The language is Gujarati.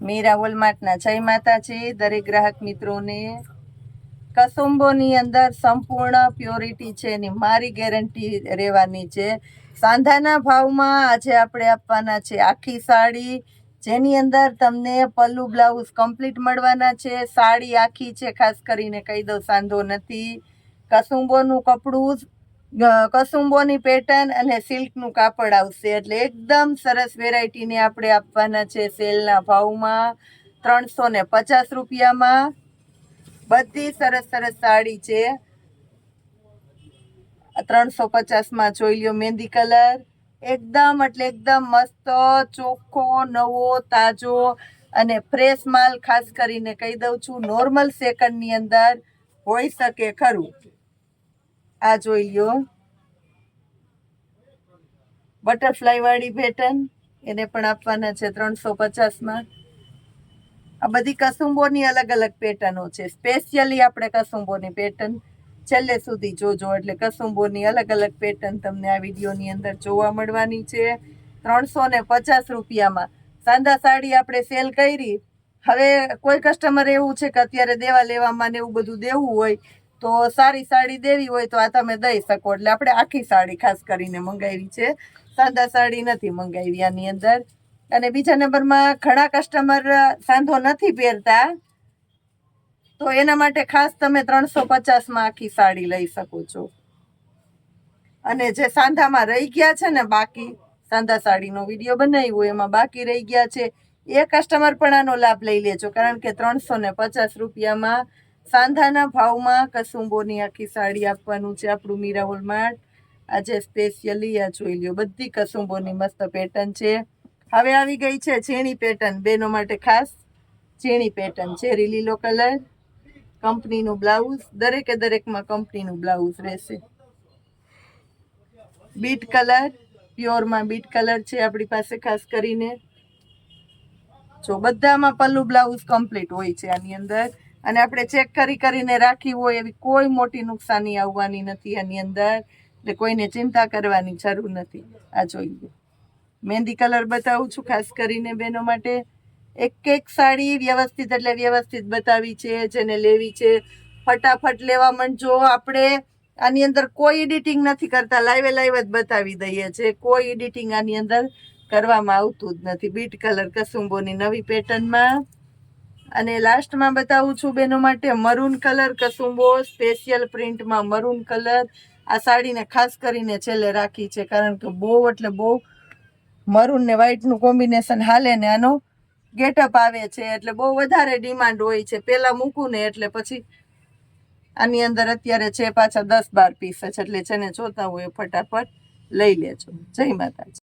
મીરા વોલમાર્ટના જય માતાજી દરેક ગ્રાહક મિત્રોને। કસુંબોની અંદર સંપૂર્ણ પ્યોરિટી છે એની મારી ગેરંટી રહેવાની છે। સાંધાના ભાવમાં આજે આપણે આપવાના છે આખી સાડી, જેની અંદર તમને પલ્લુ બ્લાઉઝ કમ્પ્લીટ મળવાના છે। સાડી આખી છે, ખાસ કરીને કહી દઉં સાંધો નથી। કસુંબોનું કપડું, કસુંબોની પેટર્ન અને સિલ્કનું કાપડ આવશે, એટલે એકદમ સરસ વેરાયટીને આપણે આપવાના છે સેલના ભાવમાં 350 રૂપિયામાં। બધી સરસ સરસ સાડી છે 350માં। જોઈ લ્યો મહેંદી કલર, એકદમ એટલે એકદમ મસ્ત ચોખ્ખો નવો તાજો અને ફ્રેશ માલ। ખાસ કરીને કહી દઉં છું નોર્મલ સેકન્ડની અંદર હોઈ શકે ખરું। આ જોઈ લ્યો બટરફ્લાય વાળી પેટર્ન, એને પણ આપવાના છે 350માં। આ બધી કસુંબોની અલગ અલગ પેટર્નો છે, સ્પેશિયલી આપણે કસુંબોની પેટર્ન છેલ્લે સુધી જોજો, એટલે કસુંબોની અલગ અલગ પેટર્ન તમને આ વિડીયોની અંદર જોવા મળવાની છે 350 રૂપિયામાં। સાંધા સાડી આપણે સેલ કરી, હવે કોઈ કસ્ટમર એવું છે કે અત્યારે દેવા લેવામાં ને એવું બધું દેવું હોય તો સારી સાડી દેવી હોય તો આ તમે દઈ શકો, એટલે આપણે આખી સાડી ખાસ કરીને મંગાવી છે, સાંધા સાડી નથી મંગાવી આની અંદર। અને બીજા નંબરમાં ઘણા કસ્ટમર સાંધો નથી પહેરતા, તો એના માટે ખાસ તમે 350માં આખી સાડી લઈ શકો છો। અને જે સાંધામાં રહી ગયા છે ને, બાકી સાંધા સાડીનો વિડીયો બનાવ્યો એમાં બાકી રહી ગયા છે એ કસ્ટમર પણ આનો લાભ લઈ લેજો, કારણ કે 350 રૂપિયામાં સાંધાના ભાવમાં કસુંબોની આખી સાડી આપવાનું છે આપણું મીરા વોલમાર્ટ। આજે સ્પેશિયલી આ જોઈ લ્યો બધી કસુંબોની મસ્ત પેટર્ન છે। હવે આવી ગઈ છે ઝીણી પેટર્ન, બેનો માટે ખાસ ઝીણી પેટર્ન છે, લીલો કલર, કંપનીનું બ્લાઉઝ, દરેકમાં કંપનીનું બ્લાઉઝ રહેશે। બીટ કલર, પ્યોરમાં બીટ કલર છે આપણી પાસે ખાસ કરીને। જો બધામાં પલ્લુ બ્લાઉઝ કમ્પ્લીટ હોય છે આની અંદર, અને આપણે ચેક કરીને રાખી હોય એવી કોઈ મોટી નુકસાની આવવાની નથી આની અંદર, એટલે કોઈને ચિંતા કરવાની જરૂર નથી। આ જોઈ લો મહેંદી કલર બતાવું છું ખાસ કરીને બેનો માટે। એક સાડી વ્યવસ્થિત એટલે વ્યવસ્થિત બતાવી છે, જેને લેવી છે ફટાફટ લેવા માંડજો। આપણે આની અંદર કોઈ એડિટિંગ નથી કરતા, લાઈવ જ બતાવી દઈએ છે, કોઈ એડિટિંગ આની અંદર કરવામાં આવતું જ નથી। બીટ કલર કસુંબોની નવી પેટર્નમાં। અને લાસ્ટમાં બતાવું છું બેનો માટે મરૂન કલર કસુંબો, સ્પેશિયલ પ્રિન્ટમાં મરૂન કલર। આ સાડીને ખાસ કરીને છેલ્લે રાખી છે, કારણ કે બહુ એટલે બહુ મરૂન ને વ્હાઈટનું કોમ્બિનેશન હાલે ને આનો ગેટઅપ આવે છે, એટલે બહુ વધારે ડિમાન્ડ હોય છે। પહેલાં મૂકું ને એટલે પછી આની અંદર અત્યારે છે પાછા 10-12 પીસ જ, એટલે જેને જોતા હોય ફટાફટ લઈ લેજો। જય માતાજી।